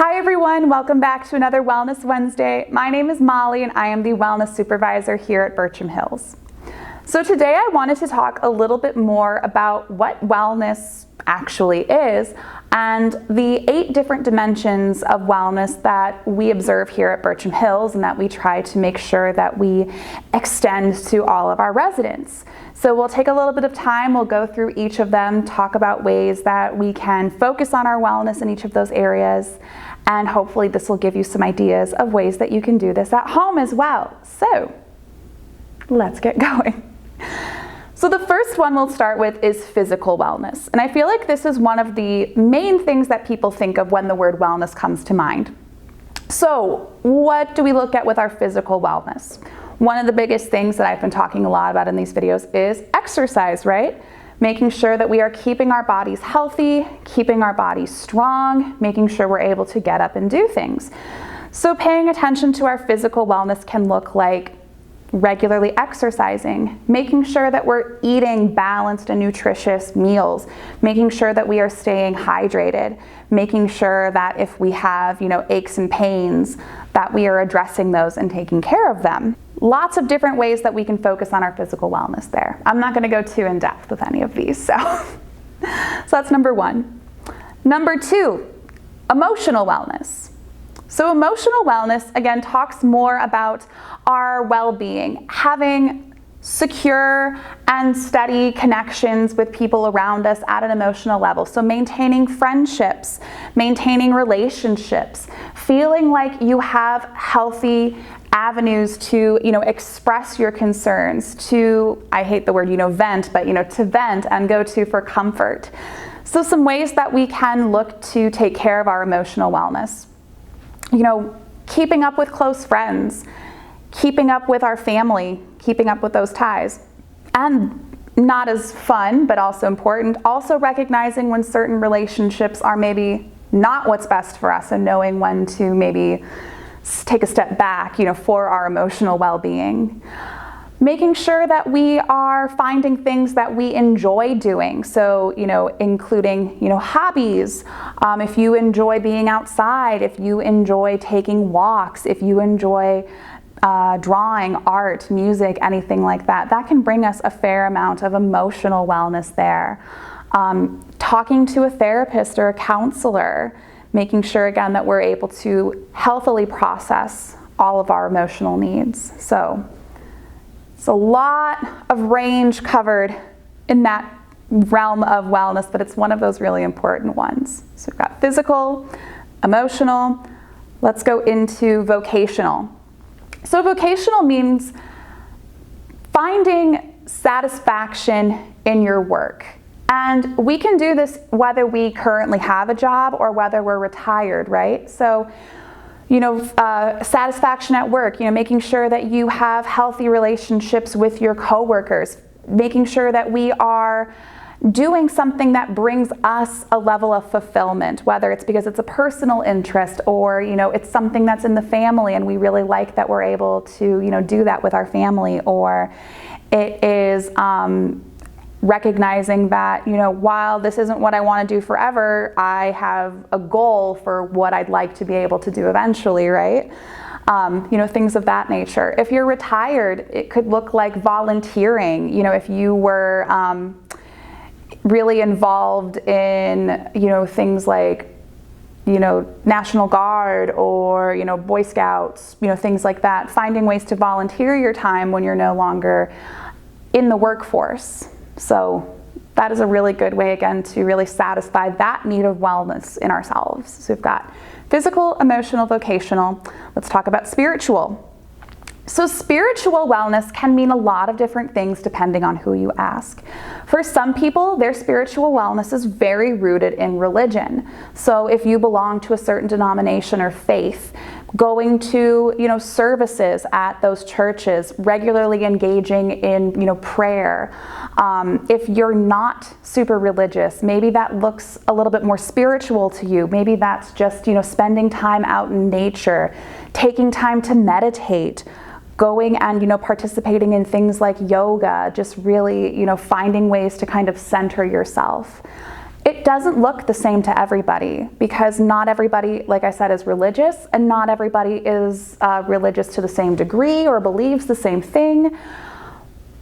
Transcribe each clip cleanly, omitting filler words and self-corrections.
Hi everyone, welcome back to another Wellness Wednesday. My name is Molly and I am the Wellness Supervisor here at Bertram Hills. So today I wanted to talk a little bit more about what wellness actually is and the 8 different dimensions of wellness that we observe here at Bertram Hills and that we try to make sure that we extend to all of our residents. So we'll take a little bit of time, we'll go through each of them, talk about ways that we can focus on our wellness in each of those areas, and hopefully this will give you some ideas of ways that you can do this at home as well. So let's get going. So the first one we'll start with is physical wellness. And I feel like this is one of the main things that people think of when the word wellness comes to mind. So what do we look at with our physical wellness? One of the biggest things that I've been talking a lot about in these videos is exercise, right? Making sure that we are keeping our bodies healthy, keeping our bodies strong, making sure we're able to get up and do things. So paying attention to our physical wellness can look like regularly exercising, making sure that we're eating balanced and nutritious meals, making sure that we are staying hydrated, making sure that if we have, aches and pains, that we are addressing those and taking care of them. Lots of different ways that we can focus on our physical wellness there. I'm not going to go too in depth with any of these, so that's number 1. Number 2, emotional wellness. So emotional wellness, again, talks more about our well-being, having secure and steady connections with people around us at an emotional level. So maintaining friendships, maintaining relationships, feeling like you have healthy avenues to, express your concerns, to, I hate the word, vent, but, to vent and go to for comfort. So some ways that we can look to take care of our emotional wellness. Keeping up with close friends, keeping up with our family, keeping up with those ties. And not as fun, but also important, also recognizing when certain relationships are maybe not what's best for us and knowing when to maybe take a step back, for our emotional well-being. Making sure that we are finding things that we enjoy doing. So, including, hobbies. If you enjoy being outside, if you enjoy taking walks, if you enjoy drawing, art, music, anything like that, that can bring us a fair amount of emotional wellness there. Talking to a therapist or a counselor, making sure again that we're able to healthily process all of our emotional needs. So it's a lot of range covered in that realm of wellness, but it's one of those really important ones. So we've got physical, emotional. Let's go into vocational. So vocational means finding satisfaction in your work. And we can do this whether we currently have a job or whether we're retired, right? So, satisfaction at work, making sure that you have healthy relationships with your coworkers, making sure that we are doing something that brings us a level of fulfillment, whether it's because it's a personal interest or, it's something that's in the family and we really like that we're able to, do that with our family, or it is, recognizing that, while this isn't what I want to do forever, I have a goal for what I'd like to be able to do eventually, right? Things of that nature. If you're retired, it could look like volunteering. If you were really involved in, things like, National Guard or, Boy Scouts, things like that, finding ways to volunteer your time when you're no longer in the workforce. So that is a really good way, again, to really satisfy that need of wellness in ourselves. So we've got physical, emotional, vocational. Let's talk about spiritual. So spiritual wellness can mean a lot of different things depending on who you ask. For some people, their spiritual wellness is very rooted in religion. So if you belong to a certain denomination or faith, going to, services at those churches, regularly engaging in, prayer. If you're not super religious, maybe that looks a little bit more spiritual to you. Maybe that's just, spending time out in nature, taking time to meditate, going and, participating in things like yoga, just really, finding ways to kind of center yourself. It it doesn't look the same to everybody, because not everybody, like I said, is religious, and not everybody is religious to the same degree or believes the same thing.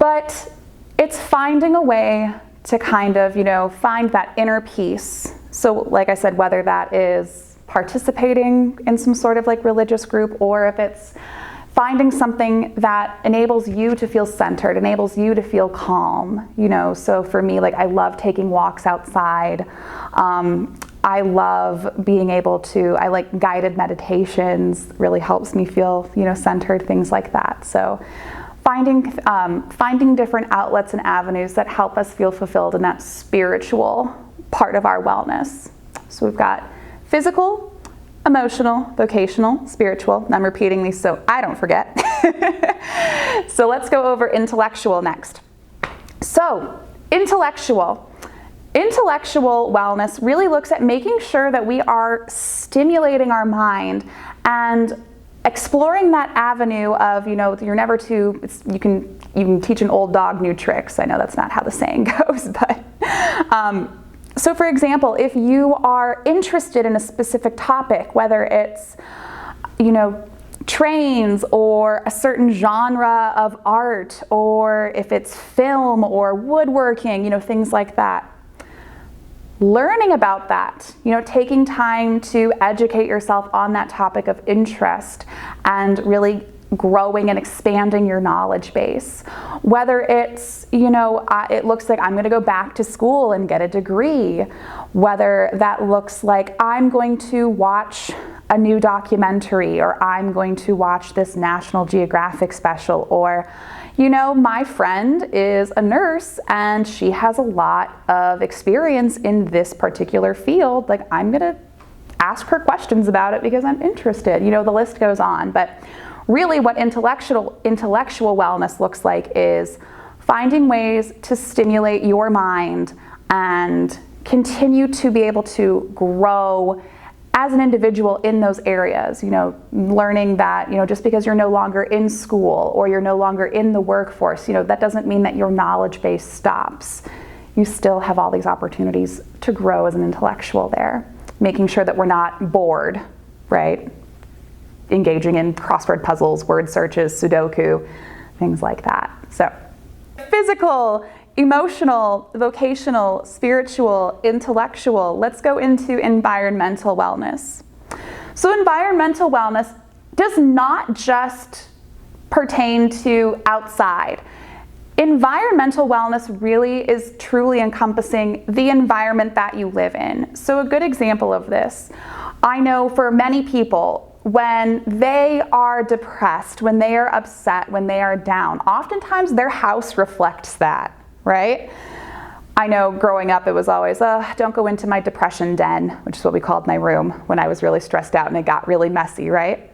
But it's finding a way to kind of, find that inner peace. So like I said, whether that is participating in some sort of like religious group, or if it's finding something that enables you to feel centered, enables you to feel calm, So for me, like, I love taking walks outside. I love being able to, I like guided meditations, really helps me feel, centered, things like that. So finding different outlets and avenues that help us feel fulfilled in that spiritual part of our wellness. So we've got physical, emotional, vocational, spiritual. I'm repeating these so I don't forget. So let's go over intellectual next. So intellectual wellness really looks at making sure that we are stimulating our mind and exploring that avenue of, you're never too, you can teach an old dog new tricks. I know that's not how the saying goes, but so for example, if you are interested in a specific topic, whether it's, trains or a certain genre of art, or if it's film or woodworking, things like that, learning about that, taking time to educate yourself on that topic of interest and really growing and expanding your knowledge base. Whether it's, it looks like I'm going to go back to school and get a degree, whether that looks like I'm going to watch a new documentary, or I'm going to watch this National Geographic special, or, my friend is a nurse and she has a lot of experience in this particular field. Like, I'm going to ask her questions about it because I'm interested. The list goes on. But really what intellectual wellness looks like is finding ways to stimulate your mind and continue to be able to grow as an individual in those areas, learning that, just because you're no longer in school or you're no longer in the workforce, that doesn't mean that your knowledge base stops. You still have all these opportunities to grow as an intellectual there, making sure that we're not bored, right? Engaging in crossword puzzles, word searches, Sudoku, things like that. So physical, emotional, vocational, spiritual, intellectual. Let's go into environmental wellness. So environmental wellness does not just pertain to outside. Environmental wellness really is truly encompassing the environment that you live in. So a good example of this, I know for many people, when they are depressed, when they are upset, when they are down, oftentimes their house reflects that, right? I know growing up it was always, don't go into my depression den, which is what we called my room when I was really stressed out and it got really messy, right?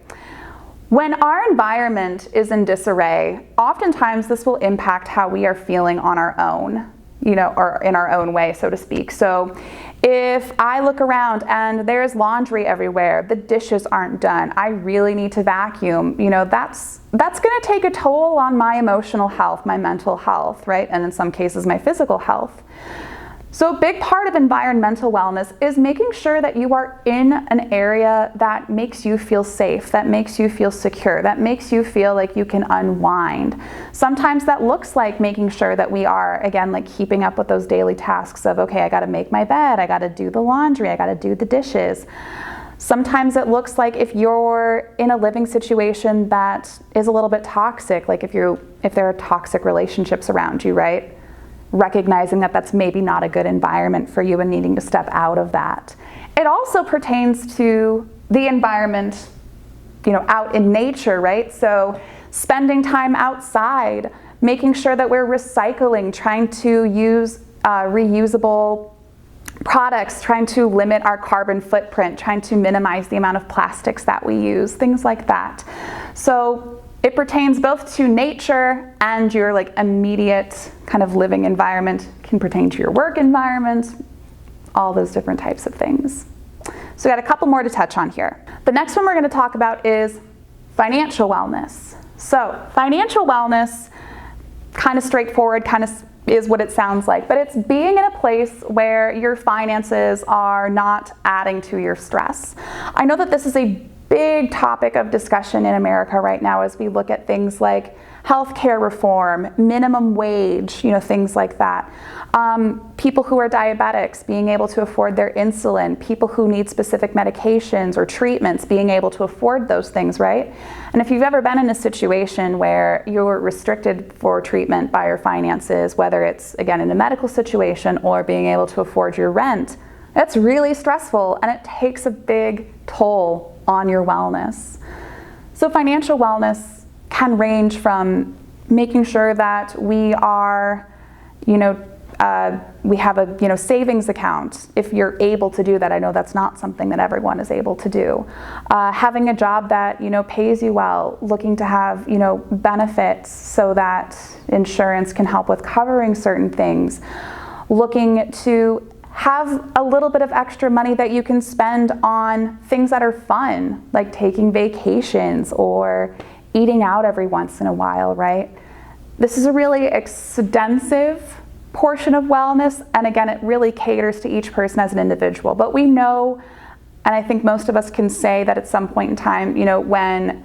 When our environment is in disarray, oftentimes this will impact how we are feeling on our own, or in our own way, so to speak. So if I look around and there's laundry everywhere, the dishes aren't done, I really need to vacuum, that's going to take a toll on my emotional health, my mental health, right? And in some cases, my physical health. So a big part of environmental wellness is making sure that you are in an area that makes you feel safe, that makes you feel secure, that makes you feel like you can unwind. Sometimes that looks like making sure that we are, again, like keeping up with those daily tasks of, okay, I got to make my bed, I got to do the laundry, I got to do the dishes. Sometimes it looks like if you're in a living situation that is a little bit toxic, like if there are toxic relationships around you, right? Recognizing that that's maybe not a good environment for you and needing to step out of that. It also pertains to the environment, out in nature, right? So spending time outside, making sure that we're recycling, trying to use reusable products, trying to limit our carbon footprint, trying to minimize the amount of plastics that we use, things like that. So it pertains both to nature and your immediate kind of living environment. It can pertain to your work environment, all those different types of things. So we got a couple more to touch on here. The next one we're going to talk about is financial wellness. So financial wellness, kind of straightforward, kind of is what it sounds like, but it's being in a place where your finances are not adding to your stress. I know that this is a big topic of discussion in America right now as we look at things like healthcare reform, minimum wage, things like that. People who are diabetics being able to afford their insulin, people who need specific medications or treatments being able to afford those things, right? And if you've ever been in a situation where you're restricted for treatment by your finances, whether it's, again, in a medical situation or being able to afford your rent, that's really stressful and it takes a big toll on your wellness. So financial wellness can range from making sure that we are, we have a savings account if you're able to do that. I know that's not something that everyone is able to do. Having a job that pays you well, looking to have benefits so that insurance can help with covering certain things, looking to have a little bit of extra money that you can spend on things that are fun, like taking vacations or eating out every once in a while, right? This is a really extensive portion of wellness, and again, it really caters to each person as an individual. But we know, and I think most of us can say that at some point in time, when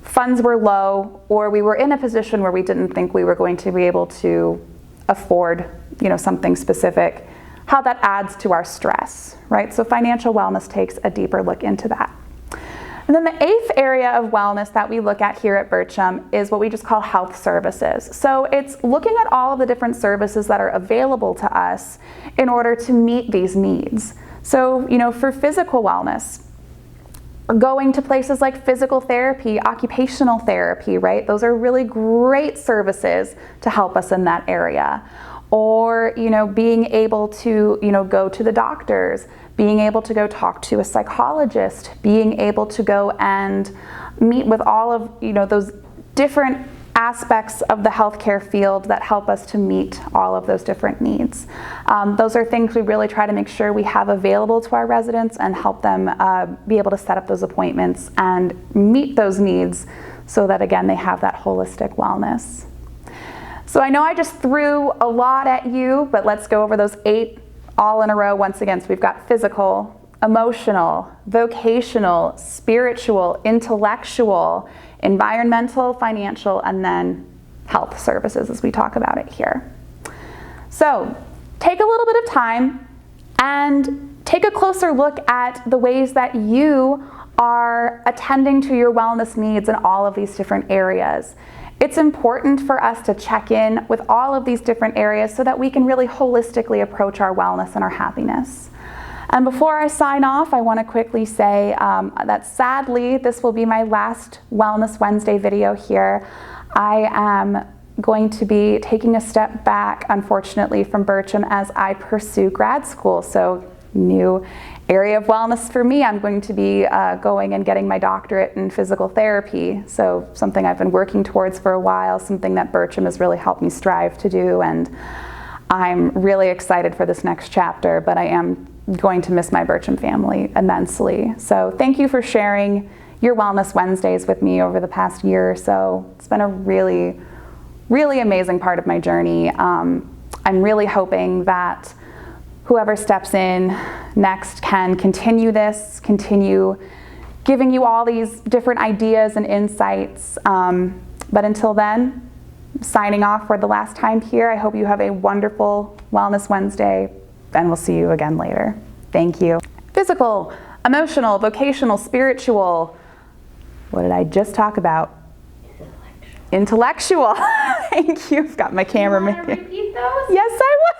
funds were low or we were in a position where we didn't think we were going to be able to afford, something specific, how that adds to our stress, right? So financial wellness takes a deeper look into that. And then the 8th area of wellness that we look at here at Bircham is what we just call health services. So it's looking at all of the different services that are available to us in order to meet these needs. So, for physical wellness, going to places like physical therapy, occupational therapy, right? Those are really great services to help us in that area. Or, being able to, go to the doctors, being able to go talk to a psychologist, being able to go and meet with all of, those different aspects of the healthcare field that help us to meet all of those different needs. Those are things we really try to make sure we have available to our residents and help them be able to set up those appointments and meet those needs so that, again, they have that holistic wellness. So I know I just threw a lot at you, but let's go over those 8 all in a row once again. So we've got physical, emotional, vocational, spiritual, intellectual, environmental, financial, and then health services as we talk about it here. So take a little bit of time and take a closer look at the ways that you are attending to your wellness needs in all of these different areas. It's important for us to check in with all of these different areas so that we can really holistically approach our wellness and our happiness. And before I sign off, I want to quickly say that sadly, this will be my last Wellness Wednesday video here. I am going to be taking a step back, unfortunately, from Bircham as I pursue grad school. So new area of wellness for me. I'm going to be going and getting my doctorate in physical therapy. So something I've been working towards for a while, something that Bircham has really helped me strive to do. And I'm really excited for this next chapter, but I am going to miss my Bircham family immensely. So thank you for sharing your Wellness Wednesdays with me over the past year or so. It's been a really, really amazing part of my journey. I'm really hoping that whoever steps in next can continue this, continue giving you all these different ideas and insights. But until then, signing off for the last time here. I hope you have a wonderful Wellness Wednesday, and we'll see you again later. Thank you. Physical, emotional, vocational, spiritual. What did I just talk about? Intellectual. Thank you. I've got my camera. You want to repeat those? Yes, I will.